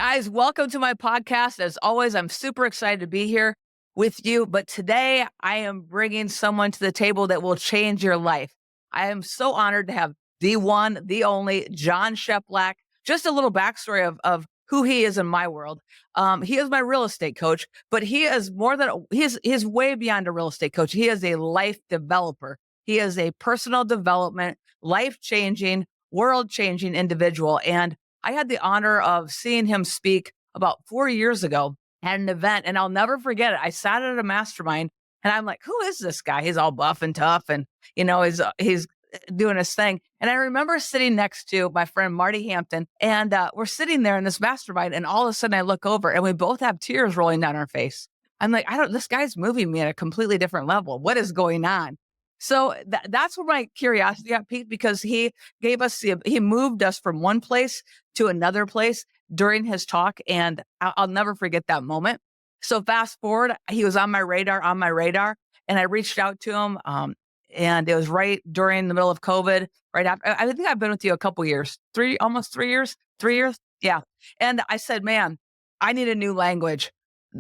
Guys, welcome to my podcast. As always, I'm super excited to be here with you. But today I am bringing someone to the table that will change your life. I am so honored to have the one, the only Jon Cheplak. Just a little backstory of who he is in my world. He is my real estate coach, but he is more than he is way beyond a real estate coach. He is a life developer. He is a personal development, life changing, world changing individual. And I had the honor of seeing him speak about 4 years ago at an event, and I'll never forget it. I sat at a mastermind, and I'm like, "Who is this guy? He's all buff and tough, and he's doing his thing." And I remember sitting next to my friend Marty Hampton, and we're sitting there in this mastermind, and all of a sudden I look over, and we both have tears rolling down our face. I'm like, "I don't. This guy's moving me at a completely different level. What is going on?" So that's where my curiosity got piqued because he moved us from one place to another place during his talk. And I'll never forget that moment. So fast forward, he was on my radar. And I reached out to him. And it was right during the middle of COVID, right after. I think I've been with you a couple years, almost 3 years, 3 years. Yeah. And I said, man, I need a new language.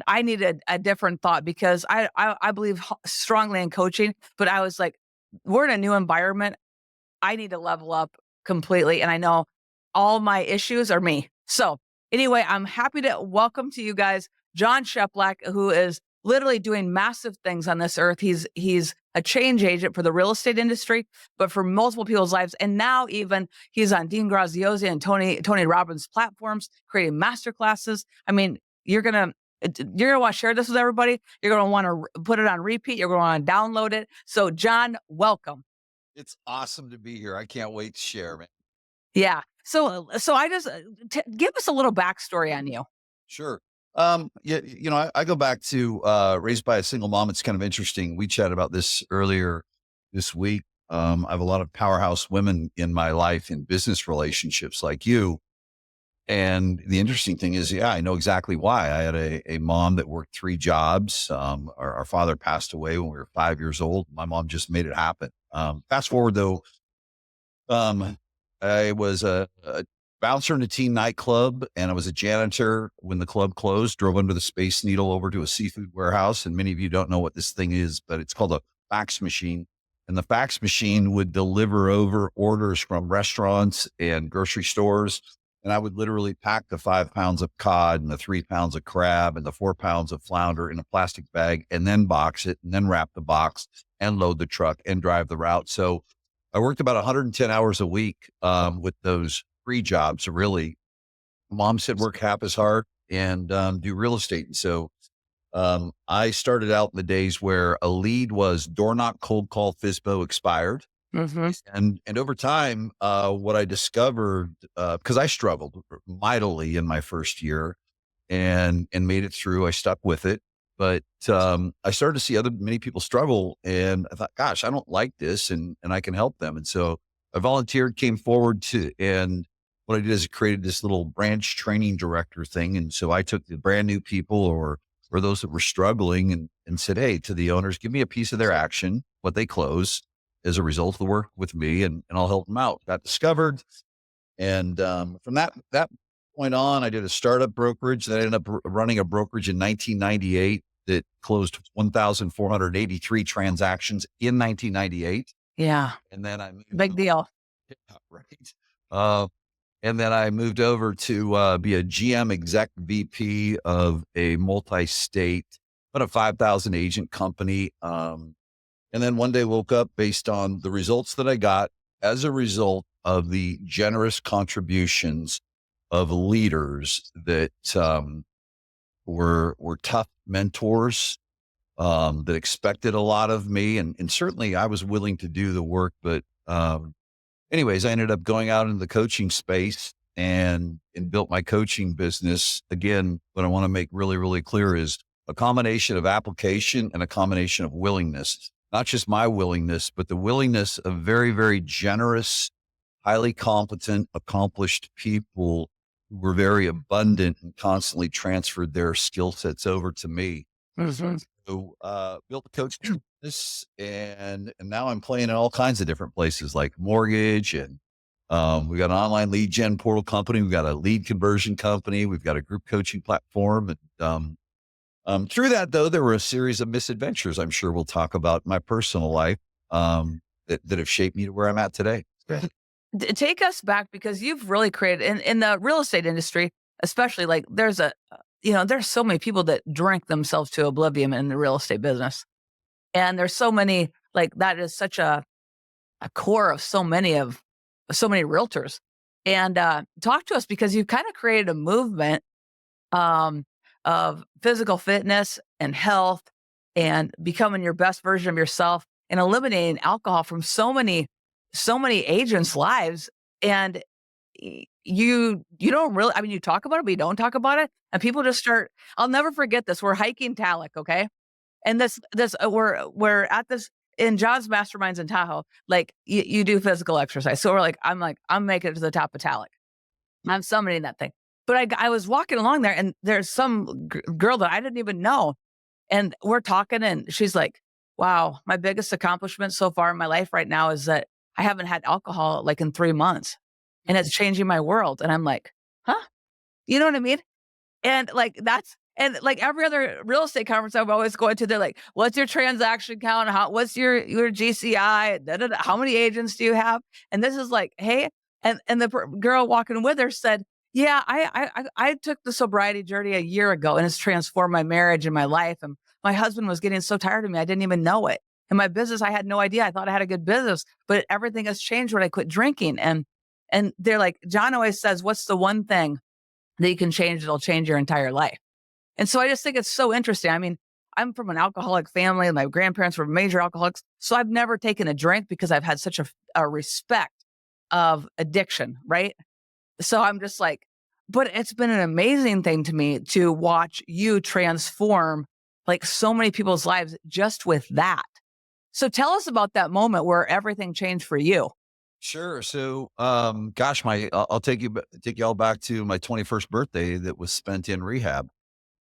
I needed a different thought because I believe strongly in coaching, but I was like, we're in a new environment. I need to level up completely. And I know all my issues are me. So anyway, I'm happy to welcome to you guys, Jon Cheplak, who is literally doing massive things on this earth. He's a change agent for the real estate industry, but for multiple people's lives. And now even he's on Dean Graziosi and Tony Robbins platforms, creating masterclasses. I mean, you're gonna want to share this with everybody. You're gonna want to put it on repeat. You're gonna want to download it. So, Jon, welcome. It's awesome to be here. I can't wait to share, man. Yeah. So I just give us a little backstory on you. Sure. Yeah, I go back to raised by a single mom. It's kind of interesting. We chatted about this earlier this week. I have a lot of powerhouse women in my life in business relationships like you. And the interesting thing is, yeah, I know exactly why. I had a mom that worked 3 jobs. Our father passed away when we were 5 years old. My mom just made it happen. Fast forward though, Um, I was a bouncer in a teen nightclub, and I was a janitor when the club closed. Drove under the Space Needle over to a seafood warehouse, and many of you don't know what this thing is, but it's called a fax machine. And the fax machine would deliver over orders from restaurants and grocery stores. And I would literally pack the 5 pounds of cod and the 3 pounds of crab and the 4 pounds of flounder in a plastic bag, and then box it, and then wrap the box and load the truck and drive the route. So I worked about 110 hours a week with those 3 jobs. Really, mom said work half as hard and do real estate. And so I started out in the days where a lead was door knock, cold call, FISBO expired. Hmm. And over time, what I discovered, because I struggled mightily in my first year and made it through, I stuck with it. But I started to see many people struggle, and I thought, gosh, I don't like this, and I can help them. And so I volunteered, came forward and what I did is I created this little branch training director thing. And so I took the brand new people or those that were struggling and said, hey, to the owners, give me a piece of their action, what they close as a result of the work with me, and I'll help them out. Got discovered. And from that point on, I did a startup brokerage that ended up running a brokerage in 1998 that closed 1,483 transactions in 1998. Yeah. And then I moved Big deal. yeah, right. Uh, and then I moved over to be a GM exec VP of a multi-state, about a 5,000 agent company. And then one day woke up based on the results that I got as a result of the generous contributions of leaders that were tough mentors that expected a lot of me. And certainly I was willing to do the work. But anyways, I ended up going out into the coaching space and built my coaching business. Again, what I want to make really, really clear is a combination of application and a combination of willingness. Not just my willingness, but the willingness of very, very generous, highly competent, accomplished people who were very abundant and constantly transferred their skill sets over to me. Hmm. So built a coaching business, and now I'm playing in all kinds of different places like mortgage and We got an online lead gen portal company. We've got a lead conversion company. We've got a group coaching platform. And through that, though, there were a series of misadventures I'm sure we'll talk about in my personal life that have shaped me to where I'm at today. Yeah. Take us back because you've really created in the real estate industry, especially like there's so many people that drink themselves to oblivion in the real estate business. And there's so many like that is such a core of so many realtors. And talk to us because you've kind of created a movement um, of physical fitness and health and becoming your best version of yourself and eliminating alcohol from so many agents' lives. And you don't really, I mean, you talk about it, but you don't talk about it. And people just start, I'll never forget this. We're hiking Talek, okay? And we're at this in John's masterminds in Tahoe, like you do physical exercise. So I'm making it to the top of Talek. I'm summiting that thing. But I was walking along there and there's some girl that I didn't even know. And we're talking and she's like, wow, my biggest accomplishment so far in my life right now is that I haven't had alcohol like in 3 months and it's changing my world. And I'm like, huh? You know what I mean? And like that's and like every other real estate conference I'm always going to, they're like, "What's your transaction count? What's your GCI? Da, da, da. How many agents do you have?" And this is like, "Hey," and the girl walking with her said, "Yeah, I took the sobriety journey a year ago, and it's transformed my marriage and my life. And my husband was getting so tired of me, I didn't even know it. In my business, I had no idea. I thought I had a good business, but everything has changed when I quit drinking." And they're like, John always says, "What's the one thing that you can change that'll change your entire life?" And so I just think it's so interesting. I mean, I'm from an alcoholic family. My grandparents were major alcoholics. So I've never taken a drink because I've had such a respect of addiction, right? So I'm just like, but it's been an amazing thing to me to watch you transform like so many people's lives just with that. So tell us about that moment where everything changed for you. Sure. So, gosh, I'll take y'all back to my 21st birthday that was spent in rehab.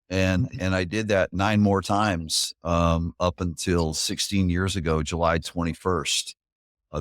And I did that 9 more times, up until 16 years ago, July 21st,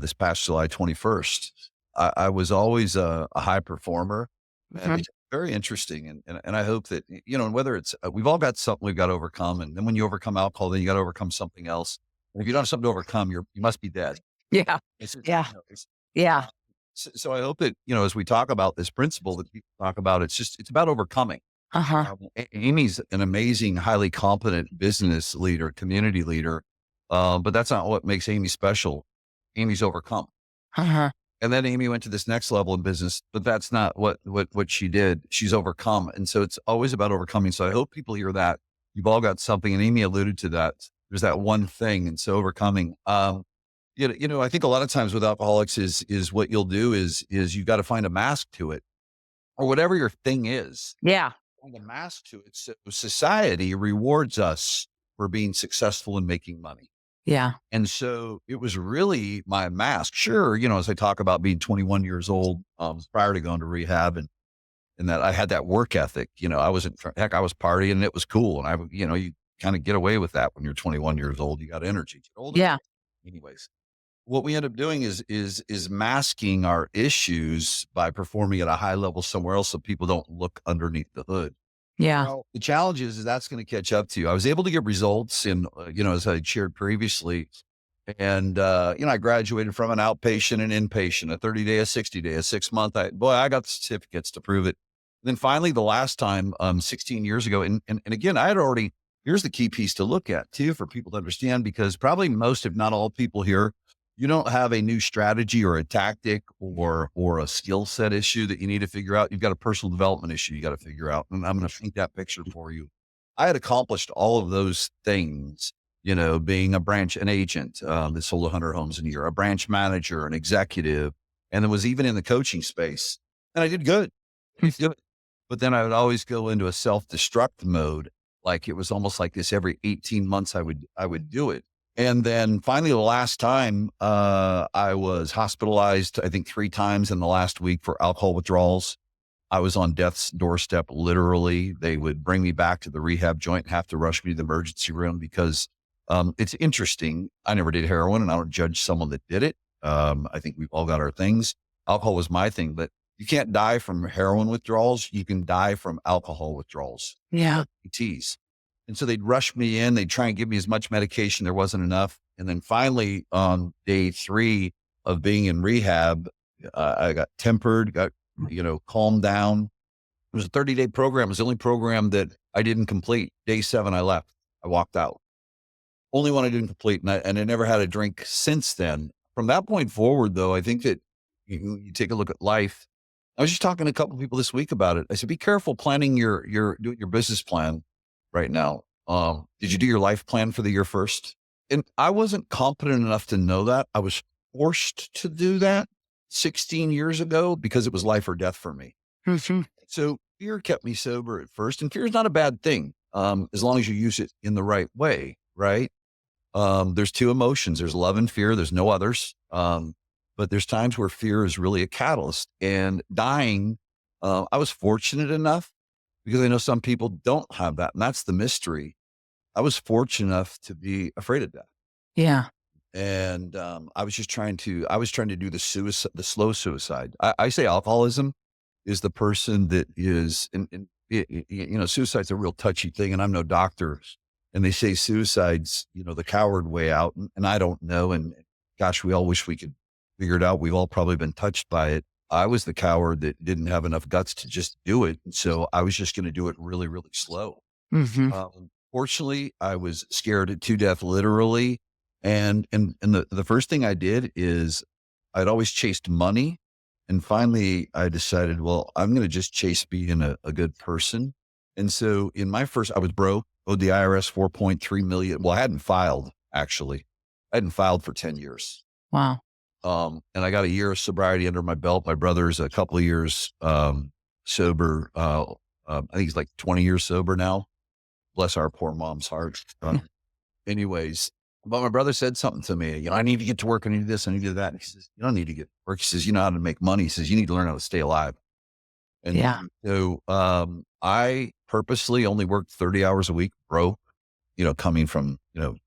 this past July 21st. I was always a high performer, and Mhm. it's very interesting. And I hope that, and whether it's, we've all got something we've got to overcome. And then when you overcome alcohol, then you got to overcome something else. And if you don't have something to overcome, you must be dead. Yeah. It's, just, Yeah. you know, it's, Yeah. so I hope that, as we talk about this principle that people talk about, it's about overcoming. Uh-huh. Amy's an amazing, highly competent business leader, community leader, but that's not what makes Amy special. Amy's overcome, Uh-huh. and then Amy went to this next level in business, but that's not what she did. She's overcome, and so it's always about overcoming. So I hope people hear that you've all got something, and Amy alluded to that. There's that one thing, and so overcoming. I think a lot of times with alcoholics is what you'll do is you got to find a mask to it, or whatever your thing is, Yeah. find a mask to it. So society rewards us for being successful and making money. Yeah. And so it was really my mask. Sure, as I talk about being 21 years old, prior to going to rehab, and that I had that work ethic. I wasn't heck, I was partying and it was cool. And you kind of get away with that when you're 21 years old. You got energy. Get older. Yeah. Anyways, what we end up doing is masking our issues by performing at a high level somewhere else so people don't look underneath the hood. Yeah. Well, the challenge is that's going to catch up to you. I was able to get results in, as I shared previously. And, I graduated from an outpatient and inpatient, a 30-day, a 60-day, a 6-month. I got the certificates to prove it. Then finally, the last time, 16 years ago, and again, here's the key piece to look at too, for people to understand, because probably most, if not all people here, you don't have a new strategy or a tactic or a skill set issue that you need to figure out. You've got a personal development issue you got to figure out. And I'm going to paint that picture for you. I had accomplished all of those things, being an agent, that sold 100 homes in a year, a branch manager, an executive, and then was even in the coaching space. And I did good. I did good. But then I would always go into a self-destruct mode. Like it was almost like this every 18 months I would do it. And then finally, the last time, I was hospitalized, I think 3 times in the last week for alcohol withdrawals. I was on death's doorstep. Literally, they would bring me back to the rehab joint and have to rush me to the emergency room because, it's interesting. I never did heroin and I don't judge someone that did it. I think we've all got our things, alcohol was my thing, but you can't die from heroin withdrawals. You can die from alcohol withdrawals, Yeah. PTs. And so they'd rush me in. They'd try and give me as much medication. There wasn't enough. And then finally on day 3 of being in rehab, I got tempered, got, calmed down. It was a 30-day program. It was the only program that I didn't complete. Day 7, I left. I walked out. Only one I didn't complete. And I never had a drink since then. From that point forward, though, I think that you take a look at life. I was just talking to a couple of people this week about it. I said, be careful planning doing your business plan right now. Did you do your life plan for the year first? And I wasn't competent enough to know that. I was forced to do that 16 years ago because it was life or death for me. Mhm. So fear kept me sober at first, and fear is not a bad thing, as long as you use it in the right way, right? There's 2 emotions. There's love and fear. There's no others. But there's times where fear is really a catalyst. And dying, I was fortunate enough because I know some people don't have that, and that's the mystery. I was fortunate enough to be afraid of death. Yeah. And I was trying to do the slow suicide. I say alcoholism is the person that is, suicide's a real touchy thing, and I'm no doctor. And they say suicide's, the coward way out. And I don't know. And gosh, we all wish we could figure it out. We've all probably been touched by it. I was the coward that didn't have enough guts to just do it. And so I was just going to do it really, really slow. Mhm. Fortunately, I was scared to death, literally. And the first thing I did is I'd always chased money. And finally I decided, well, I'm going to just chase being a good person. And so I was broke, owed the IRS 4.3 million. Well, I hadn't filed actually. I hadn't filed for 10 years. Wow. And I got a year of sobriety under my belt. My brother's a couple of years, sober. I think he's like 20 years sober now. Bless our poor mom's heart. Anyways, but my brother said something to me, I need to get to work. I need to do this. I need to do that. And he says, you don't need to get to work. He says, you know how to make money. He says, you need to learn how to stay alive. And Yeah. so, I purposely only worked 30 hours a week, broke, coming from,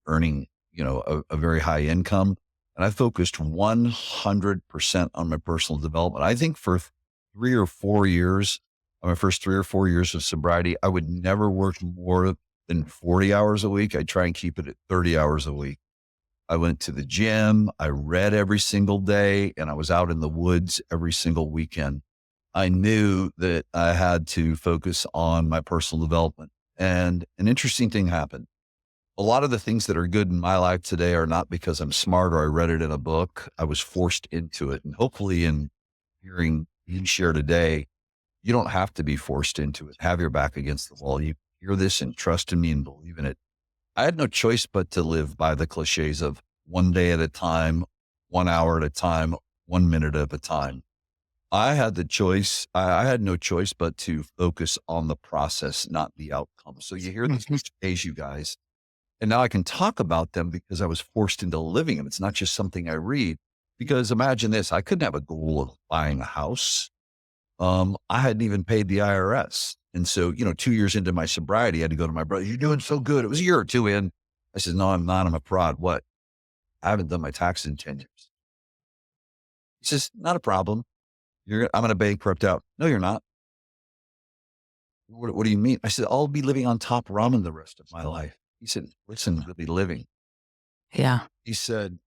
earning, a very high income. And I focused 100% on my personal development. I think for 3 or 4 years, my first 3 or 4 years of sobriety, I would never work more than 40 hours a week. I try and keep it at 30 hours a week. I went to the gym. I read every single day, and I was out in the woods every single weekend. I knew that I had to focus on my personal development. And an interesting thing happened. A lot of the things that are good in my life today are not because I'm smart or I read it in a book. I was forced into it. And hopefully in hearing you share today, you don't have to be forced into it. Have your back against the wall. You hear this and trust in me and believe in it. I had no choice but to live by the cliches of one day at a time, 1 hour at a time, 1 minute at a time. I had the choice. I had no choice but to focus on the process, not the outcome. So you hear these Mhm. cliches, you guys, and now I can talk about them because I was forced into living them. It's not just something I read. Because imagine this, I couldn't have a goal of buying a house. I hadn't even paid the IRS. And so, 2 years into my sobriety, I had to go to my brother. You're doing so good. It was a year or 2 in. I said, no, I'm not. I'm a fraud. What? I haven't done my taxes in 10 years. He says, not a problem. I'm going to bankrupt out. No, you're not. What do you mean? I said, I'll be living on top ramen the rest of my life. He said, listen, you'll be living. Yeah. He said,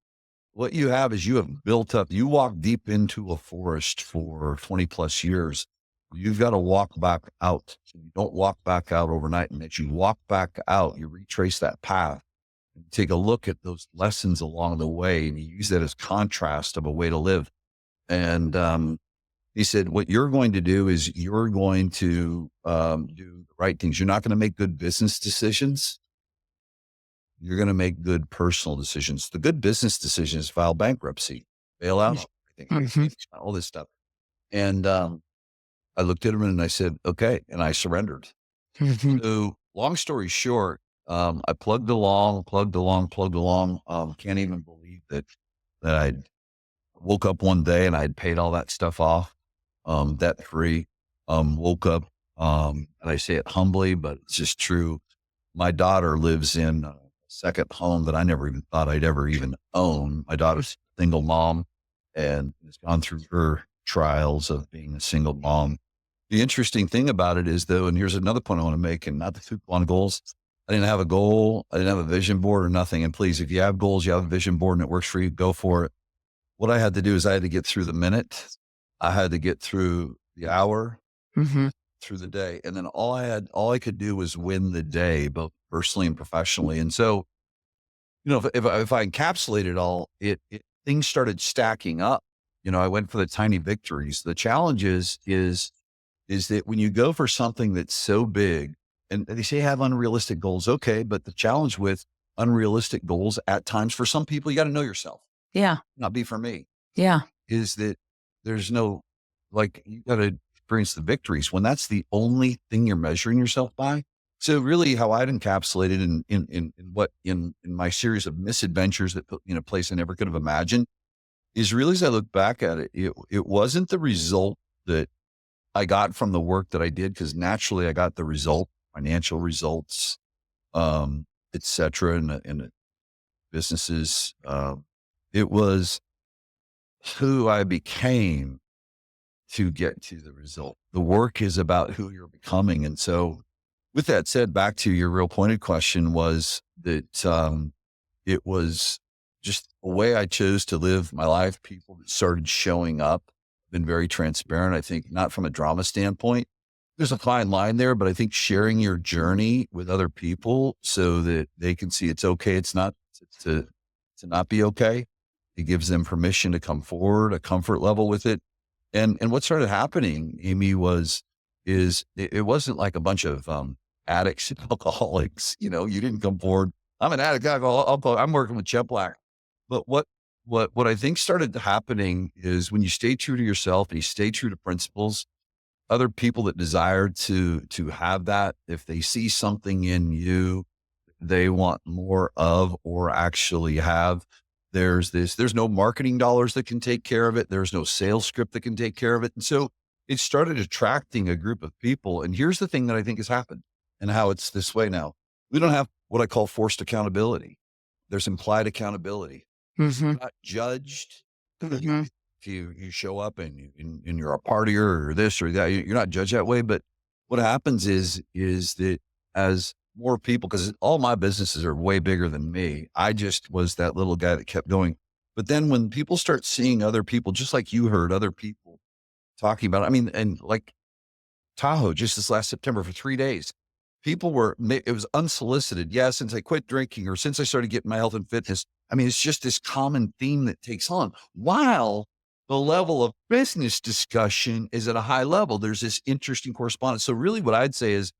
what you have is you have built up, you walk deep into a forest for 20 plus years. You've got to walk back out. You don't walk back out overnight. And as you walk back out, you retrace that path and take a look at those lessons along the way. And you use that as contrast of a way to live. And, he said, what you're going to do is you're going to, do the right things. You're not going to make good business decisions. You're going to make good personal decisions. The good business decisions: file bankruptcy, bail out, Mhm. everything, all this stuff. And I looked at him and I said, okay. And I surrendered. Mhm. So long story short, I plugged along, plugged along, plugged along. Can't even believe that I woke up one day and I had paid all that stuff off, debt free. Woke up, and I say it humbly, but it's just true. My daughter lives in a second home that I never even thought I'd ever even own. My daughter's a single mom and has gone through her trials of being a single mom. The interesting thing about it is though, and here's another point I want to make, and not to poop on goals. I didn't have a goal. I didn't have a vision board or nothing. And please, if you have goals, you have a vision board and it works for you, go for it. What I had to do is I had to get through the minute. I had to get through the hour, Hmm. through the day. And then all I could do was win the day, both personally and professionally. And so, if I encapsulate it all, things started stacking up. I went for the tiny victories. The challenge is that when you go for something that's so big, and they say have unrealistic goals, okay, but the challenge with unrealistic goals at times for some people, you got to know yourself. Yeah. Not be for me. Yeah. Is that there's no, like, you got to experience the victories when that's the only thing you're measuring yourself by. So really how I'd encapsulated in my series of misadventures that put me in a place I never could have imagined is really, as I look back at it, it wasn't the result that I got from the work that I did, because naturally I got the result, financial results, et cetera, in the businesses. It was who I became to get to the result. The work is about who you're becoming. And so with that said, back to your real pointed question was that, it was just a way I chose to live my life. People that started showing up, been very transparent. I think not from a drama standpoint. There's a fine line there, but I think sharing your journey with other people so that they can see it's okay. It's not to not be okay. It gives them permission to come forward, a comfort level with it. And what started happening, Amy, is it wasn't like a bunch of addicts and alcoholics. You didn't come forward. I'm an addict, alcoholic. I'm working with Cheplak. But what I think started happening is when you stay true to yourself and you stay true to principles, other people that desire to have that, if they see something in you they want more of or actually have, there's no marketing dollars that can take care of it. There's no sales script that can take care of it. And so it started attracting a group of people. And here's the thing that I think has happened and how it's this way now. We don't have what I call forced accountability. There's implied accountability. Hmm. You're not judged. Hmm. If you show up and you're a partier or this or that, you're not judged that way. But what happens is that as more people, because all my businesses are way bigger than me, I just was that little guy that kept going. But then when people start seeing other people, just like you heard other people talking about, I mean, and like Tahoe just this last September for 3 days. It was unsolicited. Yeah, since I quit drinking or since I started getting my health and fitness. I mean, it's just this common theme that takes on while the level of business discussion is at a high level. There's this interesting correspondence. So really what I'd say is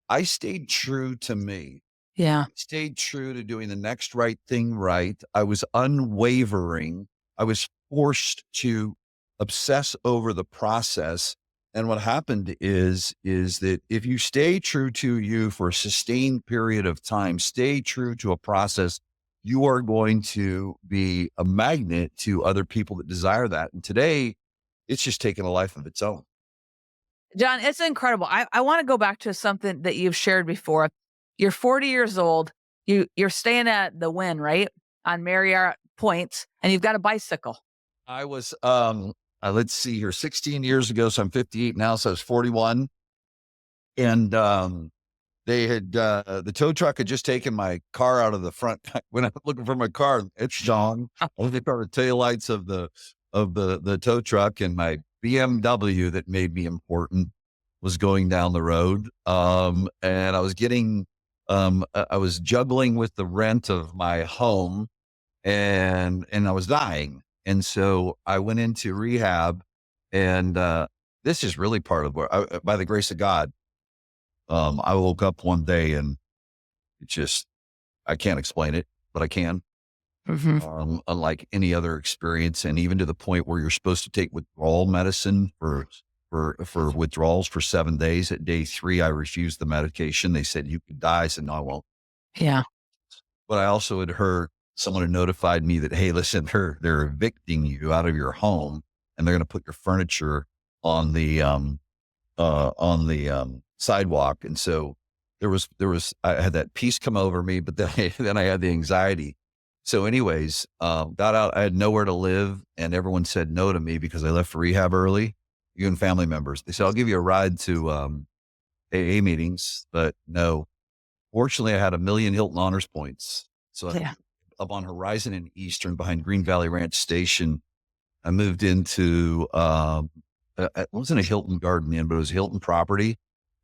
I stayed true to me, Yeah. stayed true to doing the next right thing right. I was unwavering. I was forced to obsess over the process. And what happened is that if you stay true to you for a sustained period of time, stay true to a process, you are going to be a magnet to other people that desire that. And today it's just taken a life of its own. John, it's incredible. I want to go back to something that you've shared before. You're 40 years old. You're staying at the Win, right? On Marriott Points, and you've got a bicycle. I was, let's see here, 16 years ago. So I'm 58 now. So I was 41. And, they had, the tow truck had just taken my car out of the front. When I was looking for my car, it's John. I looked at the taillights of the tow truck, and my BMW that made me important was going down the road. And I was I was juggling with the rent of my home, and I was dying. And so I went into rehab, and this is really part of where, by the grace of God, I woke up one day and it just, I can't explain it, but I can. Hmm. Unlike any other experience, and even to the point where you're supposed to take withdrawal medicine for withdrawals for 7 days. At day 3, I refused the medication. They said you could die. I said no, I won't. Yeah. But I also had heard someone had notified me that, hey, listen, they're evicting you out of your home, and they're going to put your furniture on the sidewalk. And so I had that peace come over me, but then then I had the anxiety. So anyways, got out. I had nowhere to live and everyone said no to me because I left for rehab early, even family members. They said, I'll give you a ride to AA meetings, but no. Fortunately, I had a million Hilton honors points. So Yeah. up on Horizon and Eastern behind Green Valley Ranch Station, I moved into, it wasn't a Hilton Garden Inn, but it was a Hilton property.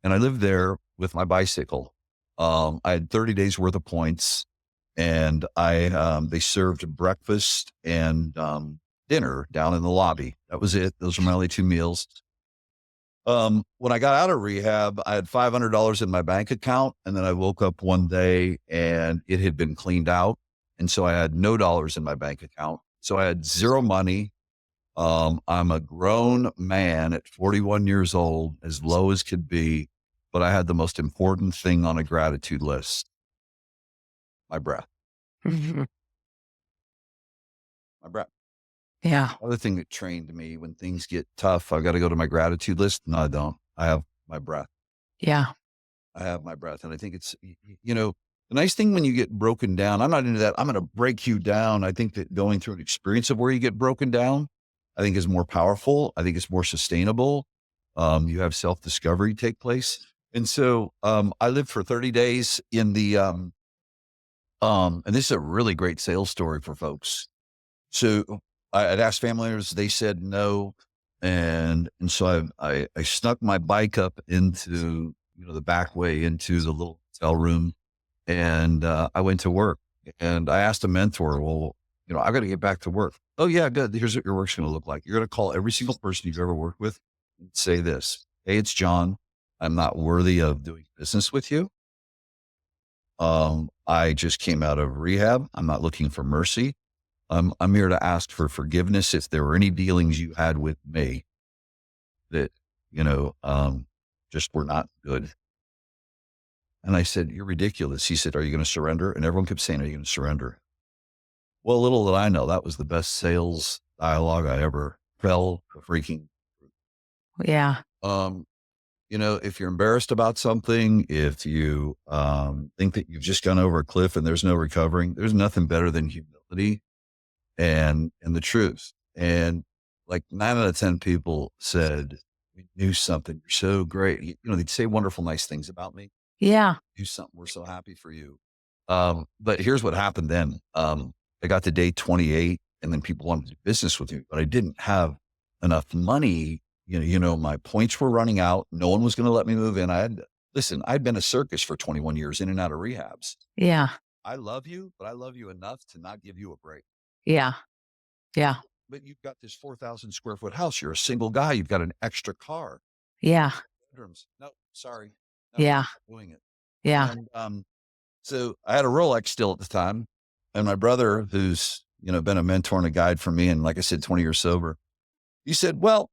And I lived there with my bicycle. I had 30 days worth of points and they served breakfast and, dinner down in the lobby. That was it. Those were my only 2 meals. When I got out of rehab, I had $500 in my bank account. And then I woke up one day and it had been cleaned out. And so I had no dollars in my bank account. So I had zero money. I'm a grown man at 41 years old, as low as could be, but I had the most important thing on a gratitude list, my breath, Mhm. my breath. Yeah. Other thing that trained me when things get tough, I got to go to my gratitude list. No, I don't. I have my breath. Yeah. I have my breath. And I think it's, the nice thing when you get broken down, I'm not into that. I'm going to break you down. I think that going through an experience of where you get broken down, I think is more powerful. I think it's more sustainable. You have self-discovery take place. And so, I lived for 30 days in the, and this is a really great sales story for folks. So I'd asked family members, they said no. And so I snuck my bike up into, the back way into the little hotel room and, I went to work and I asked a mentor, well, I got to get back to work. Oh yeah, good. Here's what your work's going to look like. You're going to call every single person you've ever worked with and say this. Hey, it's Jon. I'm not worthy of doing business with you. I just came out of rehab. I'm not looking for mercy. I'm here to ask for forgiveness if there were any dealings you had with me that, just were not good. And I said, you're ridiculous. He said, are you going to surrender? And everyone kept saying, are you going to surrender? Well, little did I know that was the best sales dialogue I ever fell freaking. Yeah. Um, if you're embarrassed about something, if you, think that you've just gone over a cliff and there's no recovering, there's nothing better than humility and the truth. And like 9 out of 10 people said, we knew something. You're so great. They'd say wonderful, nice things about me. Yeah. Do something. We're so happy for you. But here's what happened then. I got to day 28 and then people wanted to do business with me, but I didn't have enough money. My points were running out. No one was going to let me move in. I'd been a circus for 21 years in and out of rehabs. Yeah. I love you, but I love you enough to not give you a break. Yeah. Yeah. But you've got this 4,000 square foot house. You're a single guy. You've got an extra car. Yeah. Bedrooms. No, sorry. No, Yeah. doing it. Yeah. And, so I had a Rolex still at the time. And my brother, who's, been a mentor and a guide for me. And like I said, 20 years sober, he said, well,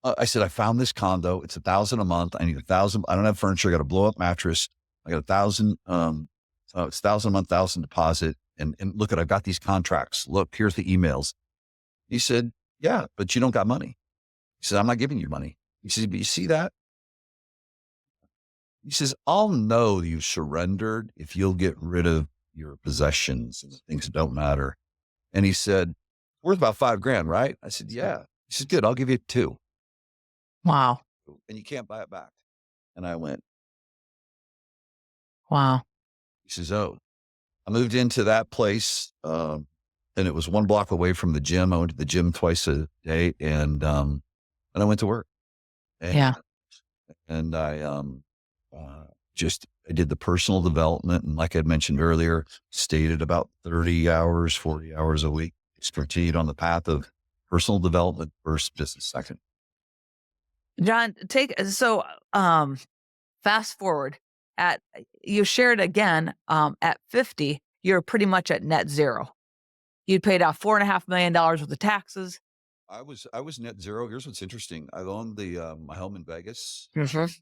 I said, I found this condo. It's 1,000 a month. I need 1,000. I don't have furniture. I got a blow up mattress. I got 1,000. So it's 1,000 a month, 1,000 deposit. And look I've got these contracts. Look, here's the emails. He said, yeah, but you don't got money. He said, I'm not giving you money. He says, but you see that? He says, I'll know you surrendered if you'll get rid of your possessions and things that don't matter. And he said, worth about $5,000, right? I said, yeah. He said, good. I'll give you 2 Wow. and you can't buy it back. And I went, Wow. he says, oh, I moved into that place. And it was 1 block away from the gym. I went to the gym twice a day and I went to work and, Yeah. and I did the personal development. And like I mentioned earlier, stayed at about 30 hours, 40 hours a week, just continued on the path of personal development first, business second. Jon, fast forward you shared again, at 50, you're pretty much at net zero. You'd paid out $4.5 million worth of taxes. I was net zero. Here's what's interesting. I owned my home in Vegas. Mhm.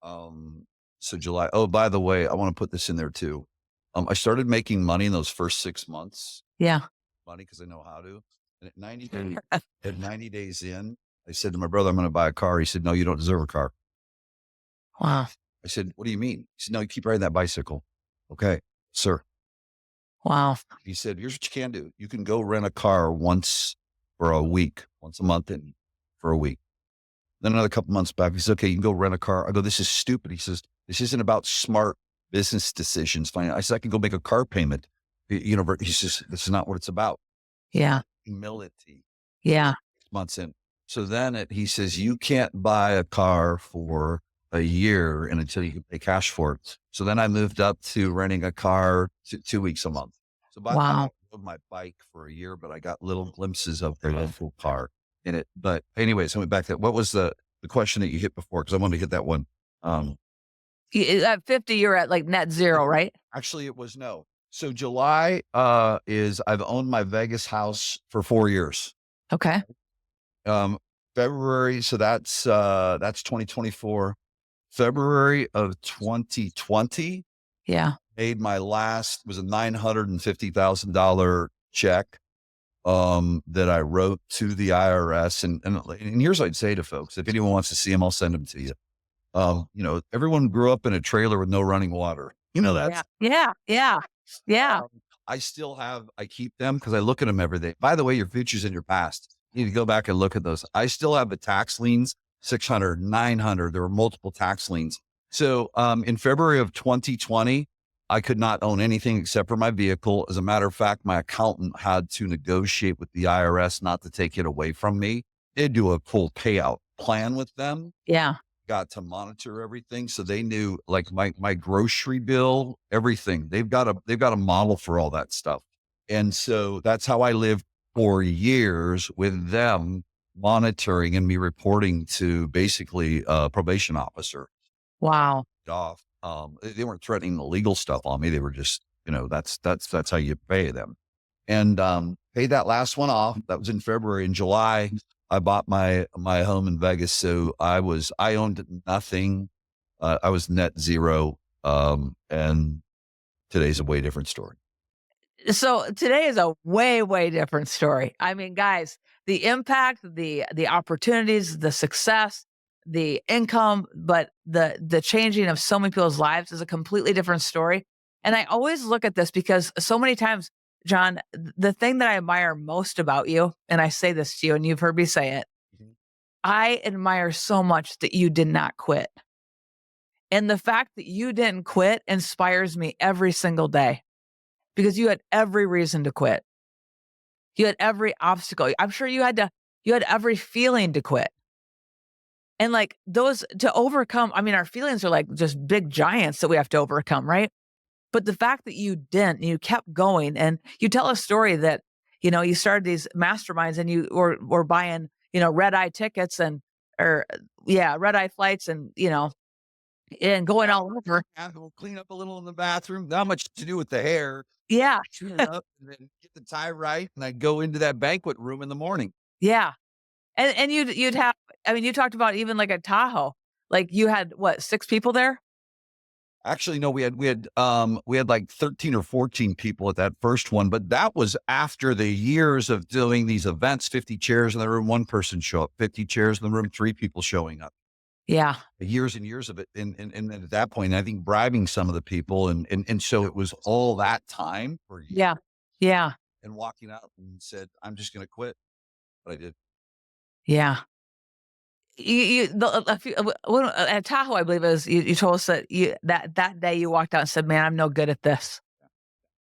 Um, so July. Oh, by the way, I want to put this in there too. I started making money in those first 6 months, Yeah. money because I know how to. And at 90 days in, I said to my brother, I'm going to buy a car. He said, no, you don't deserve a car. Wow. I said, what do you mean? He said, no, you keep riding that bicycle. Okay, sir. Wow. He said, here's what you can do. You can go rent a car once for a week, once a month and for a week. Then another couple months back, he said, okay, you can go rent a car. I go, this is stupid. He says, this isn't about smart business decisions. Fine. I said, I can go make a car payment. He says, this is not what it's about. Yeah. Humility. Yeah. 6 months in. So then he says, you can't buy a car for a year and until you can pay cash for it. So then I moved up to renting a car 2 weeks a month. So by that, I Wow. rode my bike for a year, but I got little glimpses of the local car in it. But anyways, I went back to what was the question that you hit before? Cause I wanted to hit that one. Um, At 50, you're at like net zero, right? Actually it was no. So July, is I've owned my Vegas house for 4 years. Okay. Um, February. So that's 2024. February of 2020, Yeah. made my last was a $950,000 check that I wrote to the IRS. And here's what I'd say to folks: if anyone wants to see them, I'll send them to you. Everyone grew up in a trailer with no running water. Yeah. Yeah. Yeah. Yeah. um, I keep them because I look at them every day. By the way, your future's in your past. You need to go back and look at those. I still have the tax liens, 600, 900. There were multiple tax liens. So, in February of 2020, I could not own anything except for my vehicle. As a matter of fact, my accountant had to negotiate with the IRS not to take it away from me. They'd do a full payout plan with them, Yeah. got to monitor everything. So they knew like my grocery bill, everything. They've got a model for all that stuff. And so that's how I lived for years with them monitoring and me reporting to basically a probation officer Wow. off. They weren't threatening the legal stuff on me. They were just, that's how you pay them. And paid that last one off. That was in February. In July, I bought my home in Vegas. So I owned nothing. I was net zero. And today's a way different story. So today is a way, way different story. I mean, guys, the impact, the opportunities, the success, the income, but the changing of so many people's lives is a completely different story. And I always look at this because so many times, Jon, the thing that I admire most about you, and I say this to you, and you've heard me say it, Mhm. I admire so much that you did not quit. And the fact that you didn't quit inspires me every single day because you had every reason to quit. You had every obstacle. I'm sure you had every feeling to quit. And like those to overcome, I mean, our feelings are like just big giants that we have to overcome, right? But the fact that you didn't, you kept going and you tell a story that, you started these masterminds and you were buying, red eye tickets or yeah, red eye flights and going Yeah, all over. we'll clean up a little in the bathroom. Not much to do with the hair. Yeah. Tune it up and then get the tie right. And I go into that banquet room in the morning. Yeah. And you'd have, I mean, you talked about even like a Tahoe, like you had what, 6 people there? Actually, no, we had like 13 or 14 people at that first one, but that was after the years of doing these events, 50 chairs in the room, one person show up, 50 chairs in the room, 3 people showing up. Yeah. Years and years of it. And then at that point, I think bribing some of the people. And so it was all that time for years Yeah. Yeah. and walking out and said, I'm just going to quit. But I did. Yeah. A few, at Tahoe, I believe it was, you told us that that day you walked out and said, "Man, I'm no good at this.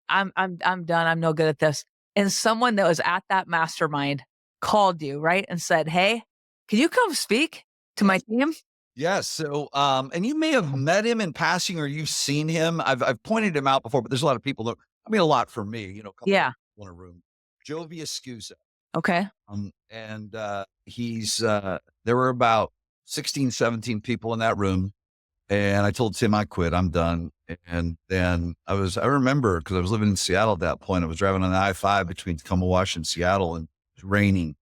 I'm done. I'm no good at this." And someone that was at that mastermind called you, right? And said, "Hey, can you come speak to my team?" Yes. So, and you may have met him in passing or you've seen him. I've pointed him out before, but there's a lot of people that, I mean, a lot for me, a couple of Yeah. people in a room. Jovi Escusa. Okay. And there were about 16, 17 people in that room. And I told Tim I quit, I'm done. And then I remember because I was living in Seattle at that point. I was driving on the I-5 between Tacoma, Washington, Seattle, and it was raining.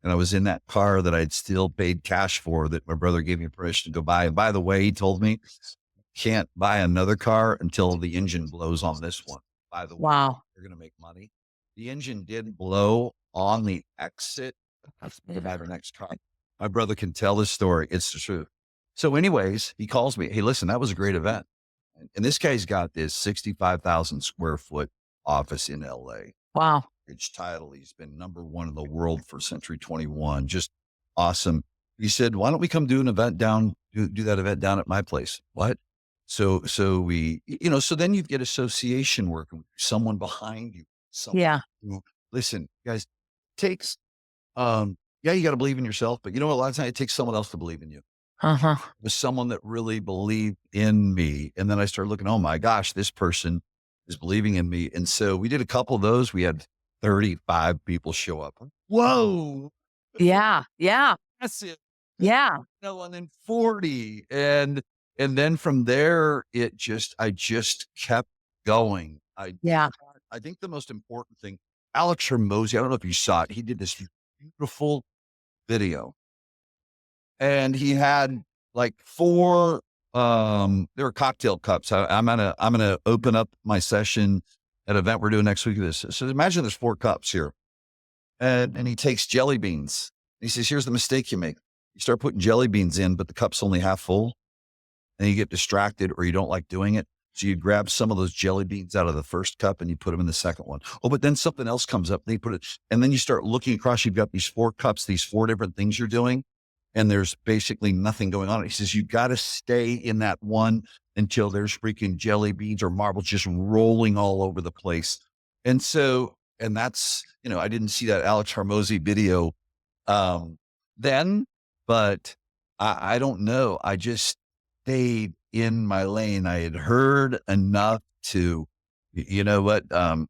And I was in that car that I'd still paid cash for that my brother gave me permission to go buy. And by the way, he told me, can't buy another car until the engine blows on this one. By the way, Wow. you're going to make money. The engine did blow on the exit. Let's buy our next car. My brother can tell this story. It's the truth. So anyways, he calls me. Hey, listen, that was a great event. And this guy's got this 65,000 square foot office in LA. Wow. Its title. He's been number one in the world for Century 21. Just awesome. He said, why don't we come do an event do that event down at my place? What? So we, so then you get association working with someone behind you, someone Yeah. who, listen, guys, takes, yeah, you got to believe in yourself, but you know what? A lot of times it takes someone else to believe in you. Uh-huh. Was someone that really believed in me. And then I started looking, oh my gosh, this person is believing in me. And so we did a couple of those. We had 35 people show up. Whoa. Yeah. Yeah. That's it. Yeah. No, and then 40. And then from there, I just kept going. Yeah. I think the most important thing, Alex Hermosi, I don't know if you saw it. He did this beautiful video and he had like four, there were cocktail cups. I'm gonna open up my session at an event we're doing next week of this. So imagine there's four cups here and he takes jelly beans. He says, here's the mistake you make. You start putting jelly beans in, but the cup's only half full and you get distracted or you don't like doing it. So you grab some of those jelly beans out of the first cup and you put them in the second one. Oh, but then something else comes up and you put it, and then you start looking across, you've got these four cups, these four different things you're doing, and there's basically nothing going on. He says, you got to stay in that one until there's freaking jelly beans or marbles just rolling all over the place. And so, and that's, I didn't see that Alex Hermosi video, then, but I don't know. I just stayed in my lane. I had heard enough to, you know what? Don't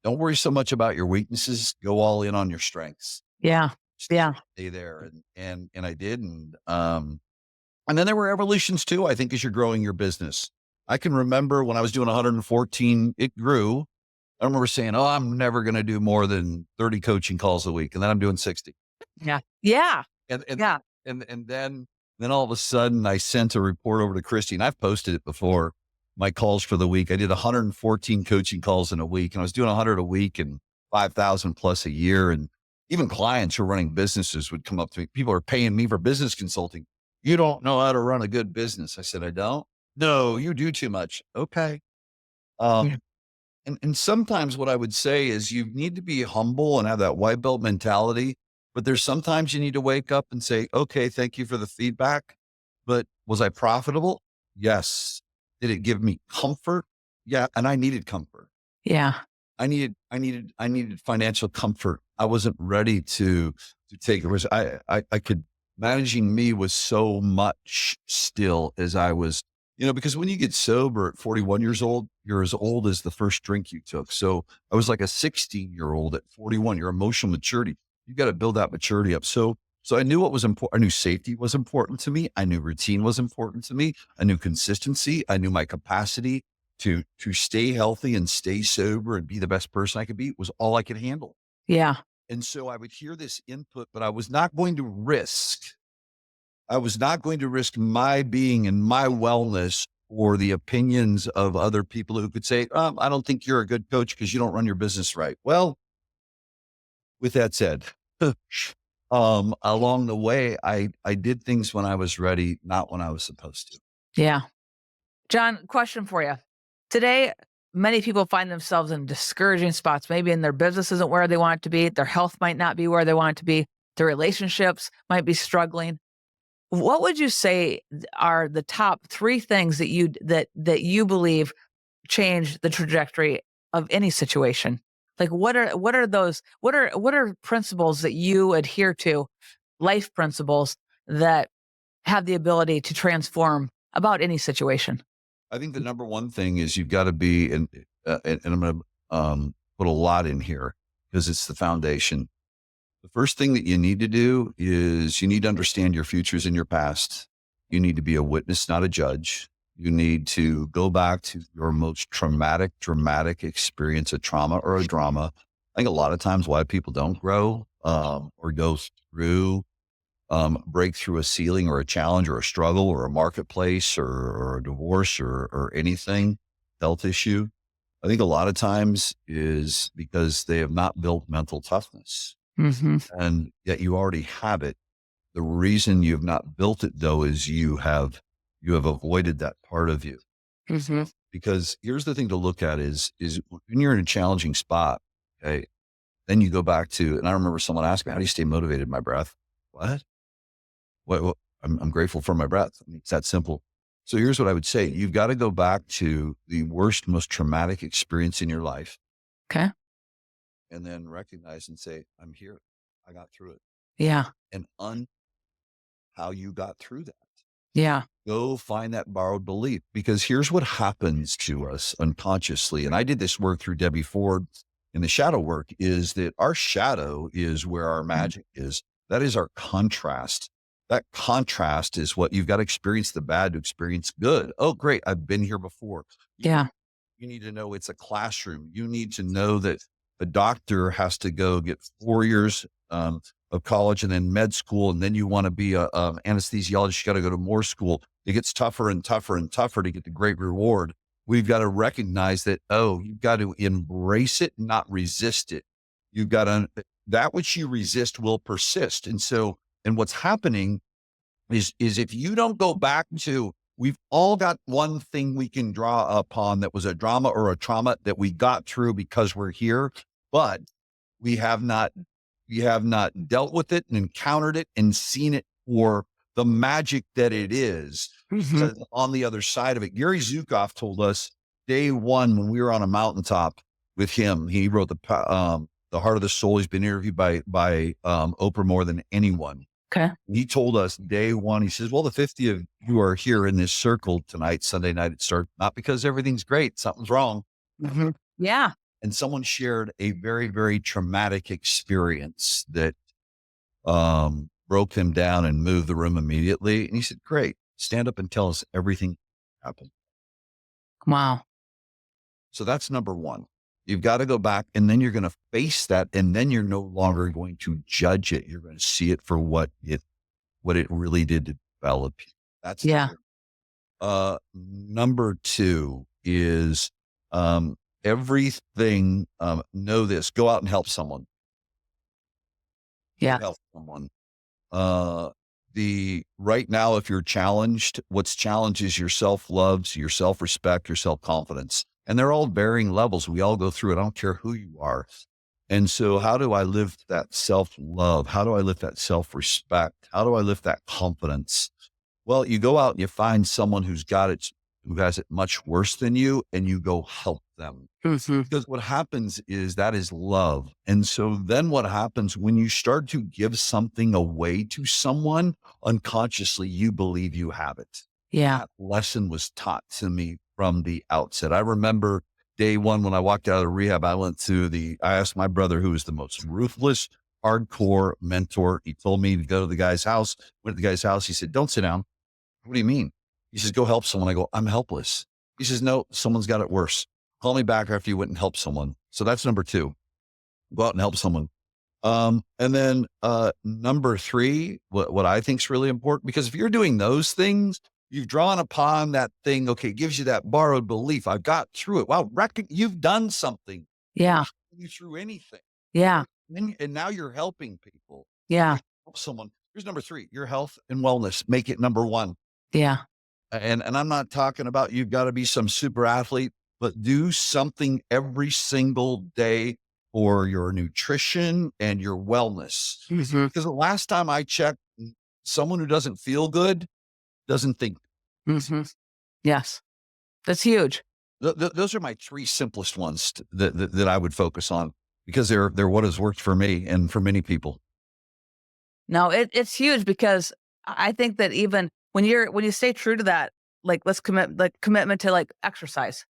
worry so much about your weaknesses. Go all in on your strengths. Yeah. Yeah. Stay there. And I did. And then there were evolutions too, I think, as you're growing your business. I can remember when I was doing 114, it grew. I remember saying, oh, I'm never going to do more than 30 coaching calls a week. And then I'm doing 60. Yeah. Yeah. And Yeah. then all of a sudden I sent a report over to Christy, and I've posted it before, my calls for the week. I did 114 coaching calls in a week, and I was doing 100 a week and 5,000 plus a year. And even clients who are running businesses would come up to me. People are paying me for business consulting. You don't know how to run a good business. I said, I don't. No, you do too much. Okay. Yeah. And sometimes what I would say is you need to be humble and have that white belt mentality, but there's sometimes you need to wake up and say, okay, thank you for the feedback, but was I profitable? Yes. Did it give me comfort? Yeah. And I needed comfort. Yeah. I needed financial comfort. I wasn't ready to take a risk. I could, managing me was so much still as I was, because when you get sober at 41 years old, you're as old as the first drink you took. So I was like a 16-year-old at 41, your emotional maturity. You got to build that maturity up. So I knew what was important. I knew safety was important to me. I knew routine was important to me. I knew consistency. I knew my capacity to stay healthy and stay sober and be the best person I could be was all I could handle. Yeah. And so I would hear this input, but I was not going to risk my being and my wellness or the opinions of other people who could say, I don't think you're a good coach because you don't run your business right. Well, with that said, along the way, I did things when I was ready, not when I was supposed to. Yeah. Jon, question for you. Today, many people find themselves in discouraging spots. Maybe in their business isn't where they want it to be. Their health might not be where they want it to be. Their relationships might be struggling. What would you say are the top three things that you believe change the trajectory of any situation? Like what are those what are principles that you adhere to, life principles that have the ability to transform about any situation? I think the number one thing is you've got to be, and I'm going to put a lot in here because it's the foundation. The first thing that you need to do is you need to understand your futures and your past. You need to be a witness, not a judge. You need to go back to your most dramatic experience, a trauma or a drama. I think a lot of times why people don't grow or go through, break through a ceiling or a challenge or a struggle or a marketplace or a divorce or anything, health issue. I think a lot of times is because they have not built mental toughness. Mm-hmm. And yet you already have it. The reason you've not built it though is you have avoided that part of you Mm-hmm. because here's the thing to look at is when you're in a challenging spot, okay, then you go back to, and I remember someone asked me, how do you stay motivated? My breath. What? What? I'm grateful for my breath. I mean, it's that simple. So here's what I would say. You've got to go back to the worst, most traumatic experience in your life Okay. and then recognize and say, I'm here. I got through it. Yeah. And how you got through that. Yeah. Go find that borrowed belief, because here's what happens to us unconsciously. And I did this work through Debbie Ford in the shadow work, is that our shadow is where our magic is. That is our contrast. That contrast is what you've got to experience the bad to experience good. Oh, great. I've been here before. Yeah. You need to know it's a classroom. You need to know that the doctor has to go get 4 years of college and then med school. And then you want to be a anesthesiologist. You got to go to more school. It gets tougher and tougher and tougher to get the great reward. We've got to recognize that, oh, you've got to embrace it, not resist it. You've got to, that which you resist will persist. And so, and what's happening is if you don't go back to, we've all got one thing we can draw upon that was a drama or a trauma that we got through because we're here, but we have not dealt with it and encountered it and seen it for the magic that it is. Mhm. On the other side of it. Gary Zukav told us day one when we were on a mountaintop with him. He wrote the Heart of the Soul. He's been interviewed by Oprah more than anyone. Okay. He told us day one, he says, well, the 50 of you are here in this circle tonight, Sunday night at start, not because everything's great, something's wrong. Mhm. Yeah. And someone shared a very, very traumatic experience that broke him down and moved the room immediately. And he said, great, stand up and tell us everything happened. Wow. So that's number one. You've got to go back, and then you're going to face that. And then you're no longer going to judge it. You're going to see it for what it really did to develop you. That's Yeah. number two is, everything, know this, go out and help someone. Yeah. Help someone. Right now, if you're challenged, what's challenged is your self-love, your self-respect, your self-confidence, and they're all varying levels. We all go through it. I don't care who you are. And so how do I live that self-love? How do I live that self-respect? How do I live that confidence? Well, you go out and you find someone who has it much worse than you, and you go help them. Mhm. Because what happens is that is love. And so then what happens when you start to give something away to someone, unconsciously, you believe you have it. Yeah. That lesson was taught to me from the outset. I remember day one when I walked out of the rehab, I asked my brother, who was the most ruthless, hardcore mentor. He told me to go to the guy's house, went to the guy's house. He said, don't sit down. What do you mean? He says, go help someone. I go, I'm helpless. He says, no, someone's got it worse. Call me back after you went and helped someone. So that's number two. Go out and help someone. And then number three, what I think is really important, because if you're doing those things, you've drawn upon that thing. Okay, it gives you that borrowed belief. I've got through it. Wow, you've done something. Yeah. You through anything. Yeah. And now you're helping people. Yeah. Help someone. Here's number three, your health and wellness. Make it number one. Yeah. And I'm not talking about you've got to be some super athlete, but do something every single day for your nutrition and your wellness. Mhm. Because the last time I checked, someone who doesn't feel good doesn't think. Mhm. Yes. That's huge. Those are my three simplest ones that I would focus on, because they're what has worked for me and for many people. No, it's huge, because I think that even when you stay true to that, like, let's commitment to, like, exercise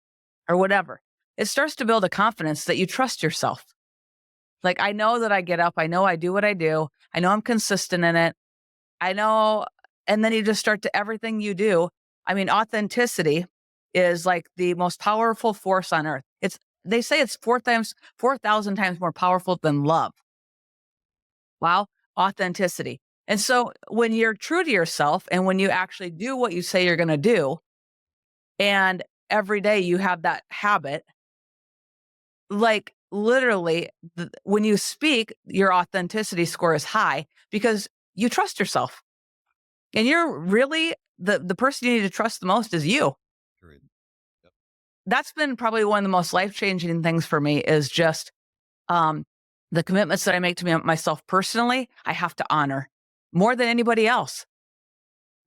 or whatever, it starts to build a confidence that you trust yourself. Like, I know that I get up, I know I do what I do, I know I'm consistent in it. I know, and then you just start to everything you do. I mean, authenticity is like the most powerful force on earth. They say it's 4,000 times more powerful than love. Wow, authenticity. And so when you're true to yourself and when you actually do what you say you're going to do, and every day you have that habit, like, literally, when you speak, your authenticity score is high because you trust yourself. And you're really the person you need to trust the most is you. Period. Yep. that's been probably one of the most life-changing things for me is just, um, the commitments that I make to myself personally, I have to honor more than anybody else.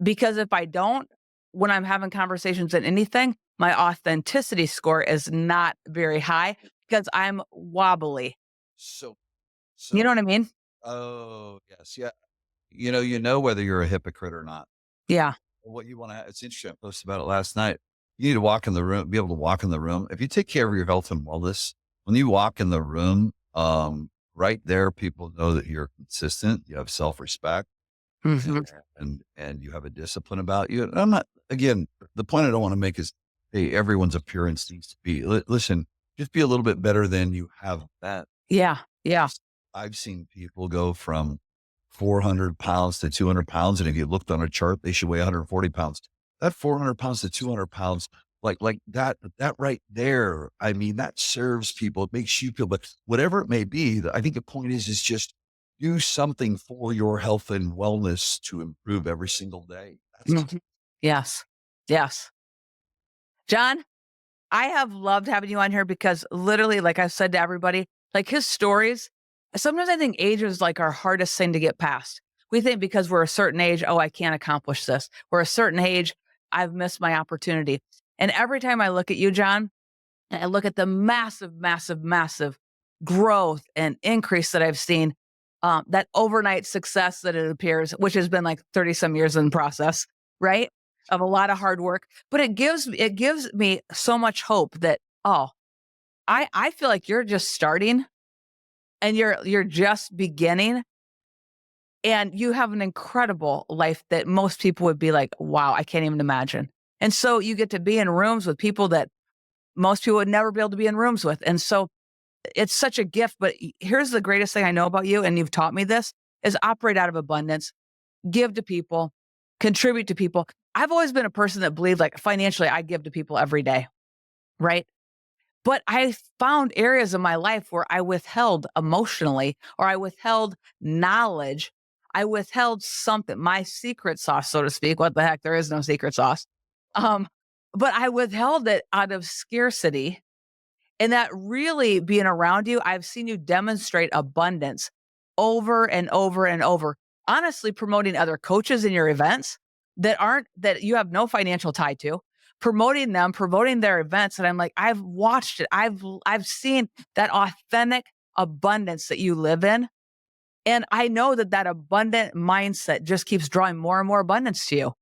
Because if I don't, when I'm having conversations and anything, my authenticity score is not very high because I'm wobbly. So, You know so, what I mean? oh, yes. Yeah. You know whether you're a hypocrite or not. Yeah. What you want to it's interesting. I posted about it last night. You need to walk in the room, be able to walk in the room. If you take care of your health and wellness, when you walk in the room, right there, people know that you're consistent, you have self-respect, Mhm. and you have a discipline about you. And I'm not, again, the point I don't want to make is, hey, everyone's appearance needs to be, listen, just be a little bit better than you have that. Yeah. Yeah. I've seen people go from 400 pounds to 200 pounds. And if you looked on a chart, they should weigh 140 pounds. That 400 pounds to 200 pounds, like that right there. I mean, that serves people. It makes you feel, but whatever it may be, I think the point is just do something for your health and wellness to improve every single day. That's Mhm. Yes. Yes. Jon, I have loved having you on here because literally, like I've said to everybody, like his stories, sometimes I think age is like our hardest thing to get past. We think because we're a certain age, oh, I can't accomplish this. We're a certain age, I've missed my opportunity. And every time I look at you, Jon, and I look at the massive, massive, massive growth and increase that I've seen, that overnight success that it appears, which has been like 30 some years in process, right? Of a lot of hard work. But it gives me so much hope that, oh, I feel like you're just starting and you're just beginning and you have an incredible life that most people would be like, wow, I can't even imagine. And so you get to be in rooms with people that most people would never be able to be in rooms with. And so it's such a gift, but here's the greatest thing I know about you, and you've taught me this, is operate out of abundance, give to people, contribute to people. I've always been a person that believed like financially I give to people every day, right? But I found areas of my life where I withheld emotionally or I withheld knowledge. I withheld something, my secret sauce, so to speak. What the heck? There is no secret sauce. Um, but I withheld it out of scarcity and that really being around you, I've seen you demonstrate abundance over and over and over. Honestly, promoting other coaches in your events that you have no financial tie to, promoting them, promoting their events. And I'm like, I've watched it. I've seen that authentic abundance that you live in. And I know that that abundant mindset just keeps drawing more and more abundance to you.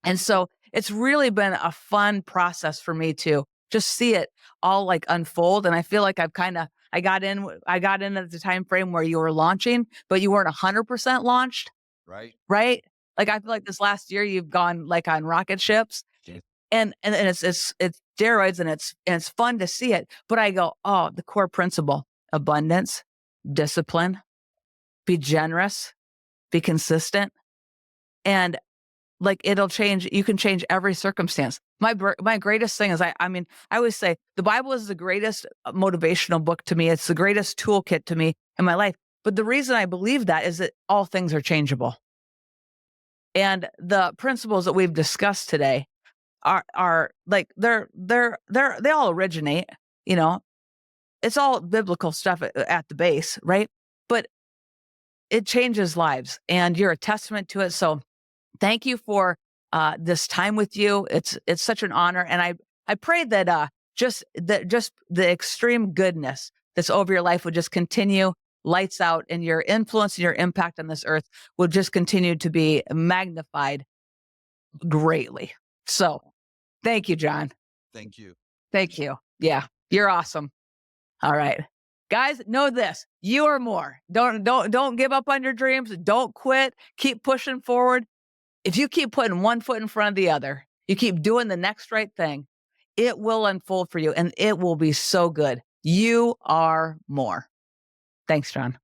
And so it's really been a fun process for me to just see it all like unfold. And I feel like I got in at the time frame where you were launching, but you weren't 100% launched, right. right? Like I feel like this last year you've gone like on rocket ships Yeah. and it's steroids and it's fun to see it. But I go, oh, the core principle, abundance, discipline, be generous, be consistent. And like, it'll change you can change every circumstance. My greatest thing is I mean, I always say the Bible is the greatest motivational book to me. It's the greatest toolkit to me in my life. But the reason I believe that is that all things are changeable. And the principles that we've discussed today are like they all originate, you know. It's all biblical stuff at the base, right? But it changes lives and you're a testament to it. So thank you for this time with you. It's such an honor, and I pray that just the extreme goodness that's over your life would just continue lights out, and your influence and your impact on this earth will just continue to be magnified greatly. So, thank you, Jon. Thank you. Thank you. Yeah, you're awesome. All right. Guys, know this. You are more. Don't give up on your dreams. Don't quit. Keep pushing forward. If you keep putting one foot in front of the other, you keep doing the next right thing, it will unfold for you and it will be so good. You are more. Thanks, Jon.